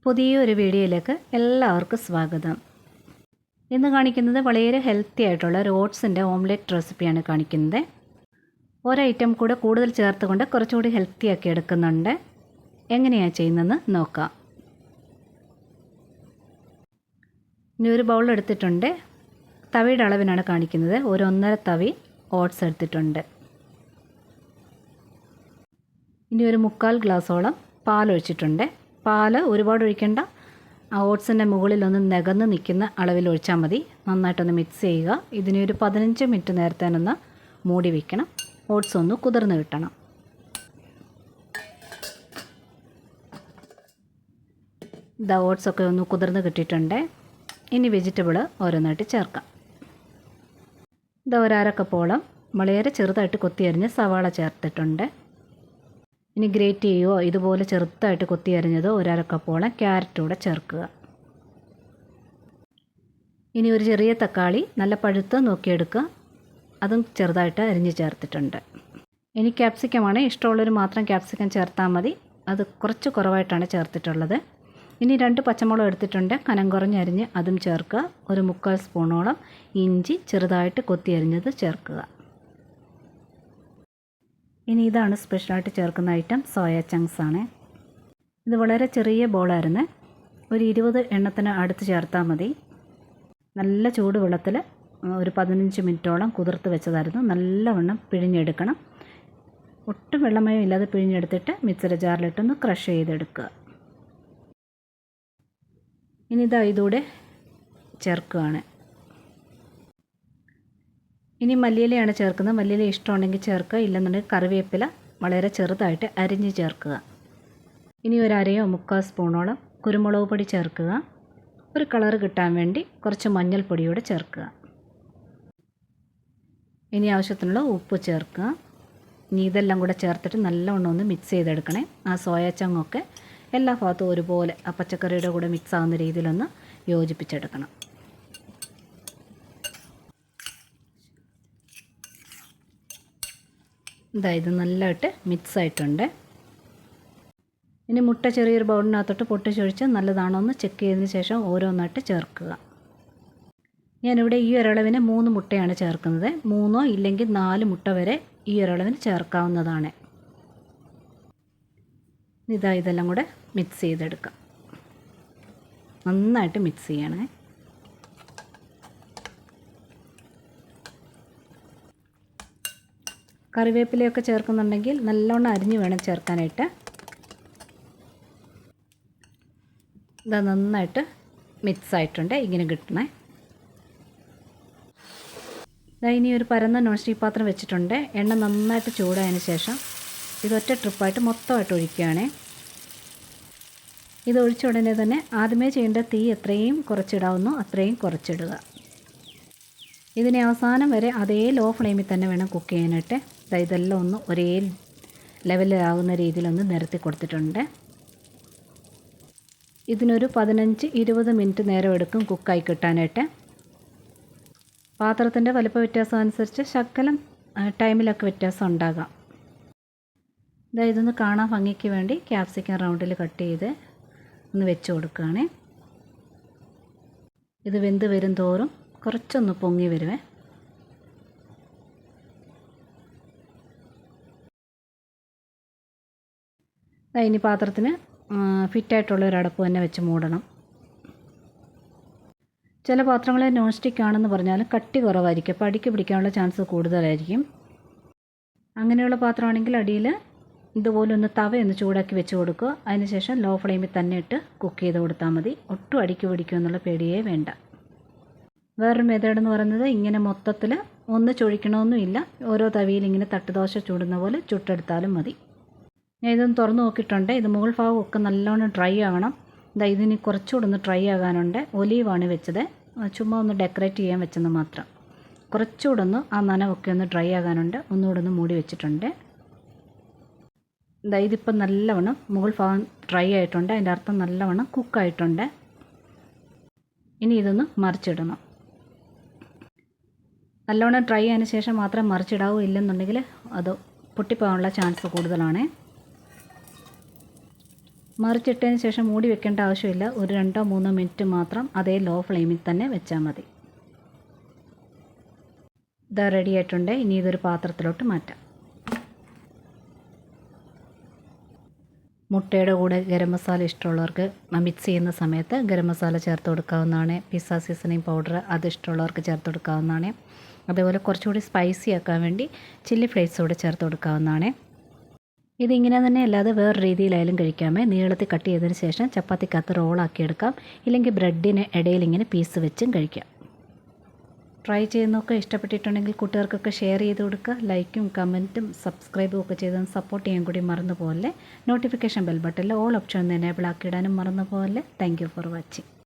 പുതിയൊരു വീഡിയോയിലേക്ക് എല്ലാവർക്കും സ്വാഗതം. ഇന്ന് കാണിക്കുന്നത് വളരെ ഹെൽത്തി ആയിട്ടുള്ള ഒരു ഓട്സിൻ്റെ ഓംലെറ്റ് റെസിപ്പിയാണ് കാണിക്കുന്നത്. ഒരൈറ്റം കൂടെ കൂടുതൽ ചേർത്തുകൊണ്ട് കുറച്ചുകൂടി ഹെൽത്തി ആക്കി എടുക്കുന്നുണ്ട്. എങ്ങനെയാണ് ചെയ്യുന്നതെന്ന് നോക്കാം. ഇനി ഒരു ബൗൾ എടുത്തിട്ടുണ്ട്. തവിയുടെ അളവിനാണ് കാണിക്കുന്നത്. ഒരു 1.5 തവി ഓട്സ് എടുത്തിട്ടുണ്ട്. ഇനി ഒരു 1/4 ഗ്ലാസോളം പാലൊഴിച്ചിട്ടുണ്ട്. പാല് ഒരുപാട് ഒഴിക്കേണ്ട. ആ ഓട്സിൻ്റെ മുകളിലൊന്ന് നികന്ന് നിൽക്കുന്ന അളവിൽ ഒഴിച്ചാൽ മതി. നന്നായിട്ടൊന്ന് മിക്സ് ചെയ്യുക. ഇതിനെ ഒരു 15 മിനിറ്റ് നേരത്തേനൊന്ന് മൂടി വയ്ക്കണം. ഓട്സ് ഒന്ന് കുതിർന്ന് കിട്ടണം. ഇതാ ഓട്സൊക്കെ ഒന്ന് കുതിർന്ന് കിട്ടിയിട്ടുണ്ട്. ഇനി വെജിറ്റബിൾ ഓരോന്നായിട്ട് ചേർക്കാം. ഇതാ ഒരു 1/2 കപ്പോളം വളരെ ചെറുതായിട്ട് കൊത്തിയരിഞ്ഞ് സവാള ചേർത്തിട്ടുണ്ട്. ഇനി ഗ്രേറ്റ് ചെയ്യുകയോ ഇതുപോലെ ചെറുതായിട്ട് കൊത്തി അരിഞ്ഞതോ 1/2 കപ്പോളം ക്യാരറ്റ് കൂടെ ചേർക്കുക. ഇനി ഒരു ചെറിയ തക്കാളി നല്ല പഴുത്ത് നോക്കിയെടുക്കുക. അതും ചെറുതായിട്ട് അരിഞ്ഞ് ചേർത്തിട്ടുണ്ട്. ഇനി ക്യാപ്സിക്കമാണ്. ഇഷ്ടമുള്ളവർ മാത്രം ക്യാപ്സിക്കം ചേർത്താൽ മതി. അത് കുറച്ച് കുറവായിട്ടാണ് ചേർത്തിട്ടുള്ളത്. ഇനി 2 പച്ചമുളക് എടുത്തിട്ടുണ്ട്. കനം കുറഞ്ഞ് അരിഞ്ഞ് അതും ചേർക്കുക. ഒരു 1/4 സ്പൂണോളം ഇഞ്ചി ചെറുതായിട്ട് കൊത്തി അരിഞ്ഞത് ചേർക്കുക. ഇനി ഇതാണ് സ്പെഷ്യലായിട്ട് ചേർക്കുന്ന ഐറ്റം, സോയ ചങ്ക്സ് ആണ്. ഇത് വളരെ ചെറിയ ബോളായിരുന്നു. ഒരു 20 എണ്ണത്തിന് അടുത്ത് ചേർത്താൽ മതി. നല്ല ചൂട് വെള്ളത്തിൽ ഒരു 15 മിനിറ്റോളം കുതിർത്ത് വെച്ചതായിരുന്നു. നല്ലവണ്ണം പിഴിഞ്ഞെടുക്കണം. ഒട്ടും വെള്ളമയം ഇല്ലാതെ പിഴിഞ്ഞെടുത്തിട്ട് മിക്സിയുടെ ജാറിലിട്ടൊന്ന് ക്രഷ് ചെയ്തെടുക്കുക. ഇനി ഇതൂടെ ചേർക്കുകയാണ്. ഇനി മല്ലിയിലയാണ് ചേർക്കുന്നത്. മല്ലിയില ഇഷ്ടമുണ്ടെങ്കിൽ ചേർക്കുക, ഇല്ലെന്നുണ്ടെങ്കിൽ കറിവേപ്പില വളരെ ചെറുതായിട്ട് അരിഞ്ഞ് ചേർക്കുക. ഇനി ഒരു 1/2 സ്പൂണോളം കുരുമുളക് പൊടി ചേർക്കുക. ഒരു കളറ് കിട്ടാൻ വേണ്ടി കുറച്ച് മഞ്ഞൾപ്പൊടിയോടെ ചേർക്കുക. ഇനി ആവശ്യത്തിനുള്ള ഉപ്പ് ചേർക്കുക. ഇനി ഇതെല്ലാം കൂടെ ചേർത്തിട്ട് നല്ലവണ്ണം ഒന്ന് മിക്സ് ചെയ്തെടുക്കണേ. ആ സോയ ചങ്ങൊക്കെ എല്ലാ ഭാഗത്തും ഒരുപോലെ ആ പച്ചക്കറിയുടെ കൂടെ മിക്സ് ആവുന്ന രീതിയിലൊന്ന് യോജിപ്പിച്ചെടുക്കണം. ഇത് നല്ലതായിട്ട് മിക്സ് ആയിട്ടുണ്ട്. ഇനി മുട്ട ചെറിയൊരു ബൗളിനകത്തോട്ട് പൊട്ടിച്ചൊഴിച്ച് നല്ലതാണോ എന്ന് ചെക്ക് ചെയ്തതിന് ശേഷം ഓരോന്നായിട്ട് ചേർക്കുക. ഞാനിവിടെ ഈ ഒരളവിന് 3 മുട്ടയാണ് ചേർക്കുന്നത്. 3 ഇല്ലെങ്കിൽ 4 മുട്ട വരെ ഈ ഒരളവിന് ചേർക്കാവുന്നതാണ്. ഇതെല്ലാം കൂടെ മിക്സ് ചെയ്തെടുക്കാം. നന്നായിട്ട് മിക്സ് ചെയ്യണേ. കറിവേപ്പിലയൊക്കെ ചേർക്കുന്നുണ്ടെങ്കിൽ നല്ലോണം അരിഞ്ഞ് വേണം ചേർക്കാനായിട്ട്. ഇത് നന്നായിട്ട് മിക്സ് ആയിട്ടുണ്ട്. ഇങ്ങനെ കിട്ടണേ. ഇനി ഒരു പരന്ന നോൺ സ്റ്റിക്ക് പാത്രം വെച്ചിട്ടുണ്ട്. എണ്ണ നന്നായിട്ട് ചൂടായതിന് ശേഷം ഇതൊറ്റ ട്രിപ്പായിട്ട് മൊത്തമായിട്ട് ഒഴിക്കുകയാണ്. ഇത് ഒഴിച്ച ഉടനെ തന്നെ ആദ്യമേ ചെയ്യേണ്ട തീ എത്രയും കുറച്ചിടാവുന്നോ അത്രയും കുറച്ചിടുക. ഇതിനെ അവസാനം വരെ അതേ ലോ ഫ്ലെയിമിൽ തന്നെ വേണം കുക്ക് ചെയ്യാനായിട്ട്. ഇതെല്ലാം ഒന്ന് ഒരേ ലെവലിലാവുന്ന രീതിയിലൊന്ന് നിരത്തി കൊടുത്തിട്ടുണ്ട്. ഇതിനൊരു 15-20 മിനിറ്റ് നേരം എടുക്കും കുക്കായി കിട്ടാനായിട്ട്. പാത്രത്തിൻ്റെ വലിപ്പ വ്യത്യാസം അനുസരിച്ച് ശകലം ടൈമിലൊക്കെ വ്യത്യാസം ഉണ്ടാകാം. ഇതൊന്ന് കാണാൻ ഭംഗിക്ക് വേണ്ടി ക്യാപ്സിക്കം റൗണ്ടിൽ കട്ട് ചെയ്ത് ഒന്ന് വെച്ച് കൊടുക്കുകയാണ്. ഇത് വെന്ത് വരും തോറും കുറച്ചൊന്ന് പൊങ്ങി വരുവേ. ഇനി പാത്രത്തിന് ഫിറ്റായിട്ടുള്ള ഒരു അടപ്പ് തന്നെ വെച്ച് മൂടണം. ചില പാത്രങ്ങൾ നോൺ സ്റ്റിക്ക് ആണെന്ന് പറഞ്ഞാലും കട്ടി കുറവായിരിക്കും. അപ്പോൾ അടിക്ക് പിടിക്കാനുള്ള ചാൻസ് കൂടുതലായിരിക്കും. അങ്ങനെയുള്ള പാത്രമാണെങ്കിൽ അടിയിൽ ഇതുപോലെ ഒന്ന് തവയൊന്ന് ചൂടാക്കി വെച്ച് കൊടുക്കുക. അതിനുശേഷം ലോ ഫ്ലെയിമിൽ തന്നെ ഇട്ട് കുക്ക് ചെയ്ത് കൊടുത്താൽ മതി. ഒട്ടും അടിക്ക് പിടിക്കുമെന്നുള്ള പേടിയേ വേണ്ട. വേറൊരു മെത്തേഡ് എന്ന് പറയുന്നത് ഇങ്ങനെ മൊത്തത്തിൽ ഒന്ന് ചൊഴിക്കണമെന്നുമില്ല. ഓരോ തവിയിൽ ഇങ്ങനെ തട്ടുദോശ ചൂടുന്ന പോലെ ചുട്ടെടുത്താലും മതി. ഞാൻ ഇതൊന്ന് തുറന്ന് നോക്കിയിട്ടുണ്ട്. ഇത് മുകൾ ഭാഗം ഒക്കെ നല്ലോണം ഡ്രൈ ആകണം. ഇതിന് കുറച്ചുകൂടെ ഒന്ന് ഡ്രൈ ആകാനുണ്ട്. ഒലീവാണ് വെച്ചത്. ചുമ്മാ ഒന്ന് ഡെക്കറേറ്റ് ചെയ്യാൻ വെച്ചെന്ന് മാത്രം. കുറച്ചുകൂടെ ഒന്ന് ആ നനവൊക്കെ ഒന്ന് ഡ്രൈ ആകാനുണ്ട്. ഒന്നുകൂടെ ഒന്ന് മൂടി വെച്ചിട്ടുണ്ട്. ഇതിപ്പോൾ നല്ലവണ്ണം മുകൾ ഭാഗം ഡ്രൈ ആയിട്ടുണ്ട്. അതിൻ്റെ അർത്ഥം നല്ലവണ്ണം കുക്കായിട്ടുണ്ട്. ഇനി ഇതൊന്ന് മറിച്ചിടണം. നല്ലവണ്ണം ഡ്രൈ ആയതിന് ശേഷം മാത്രം മറിച്ചിടാവൂ. ഇല്ലെന്നുണ്ടെങ്കിൽ അത് പൊട്ടിപ്പോകാനുള്ള ചാൻസ് കൂടുതലാണ്. മറിച്ചിട്ടതിന് ശേഷം മൂടി വെക്കേണ്ട ആവശ്യമില്ല. ഒരു 2-3 മിനിറ്റ് മാത്രം അതേ ലോ ഫ്ലെയിമിൽ തന്നെ വെച്ചാൽ മതി. ഇതാ റെഡി ആയിട്ടുണ്ട്. ഇനി ഇതൊരു പാത്രത്തിലോട്ട് മാറ്റാം. മുട്ടയുടെ കൂടെ ഗരം മസാല ഇഷ്ടമുള്ളവർക്ക് മിക്സ് ചെയ്യുന്ന സമയത്ത് ഗരം മസാല ചേർത്ത് കൊടുക്കാവുന്നതാണ്. പിസ്സ സീസണിങ് പൗഡർ അത് ഇഷ്ടമുള്ളവർക്ക് ചേർത്ത് കൊടുക്കാവുന്നതാണ്. അതേപോലെ കുറച്ചുകൂടി സ്പൈസി ആക്കാൻ വേണ്ടി ചില്ലി ഫ്ലേക്സ് കൂടെ ചേർത്ത് കൊടുക്കാവുന്നതാണ്. ഇതിങ്ങനെ തന്നെ അല്ലാതെ വേറെ രീതിയിലായാലും കഴിക്കാമേ. നീളത്തിൽ കട്ട് ചെയ്തതിന് ശേഷം ചപ്പാത്തിക്കകത്ത് റോളാക്കി എടുക്കാം. ഇല്ലെങ്കിൽ ബ്രെഡിന് ഇടയിൽ ഇങ്ങനെ പീസ് വെച്ചും കഴിക്കാം. ട്രൈ ചെയ്ത് നോക്കുക. ഇഷ്ടപ്പെട്ടിട്ടുണ്ടെങ്കിൽ കൂട്ടുകാർക്കൊക്കെ ഷെയർ ചെയ്ത് കൊടുക്കുക. ലൈക്കും കമൻറ്റും സബ്സ്ക്രൈബും ഒക്കെ ചെയ്ത് സപ്പോർട്ട് ചെയ്യാൻ കൂടി മറന്നു പോലെ. നോട്ടിഫിക്കേഷൻ ബെൽ ബട്ടണിൽ ഓൾ ഓപ്ഷൻ ഒന്ന് എനേബിൾ ആക്കിയിടാനും മറന്നു പോലെ. Thank you for watching.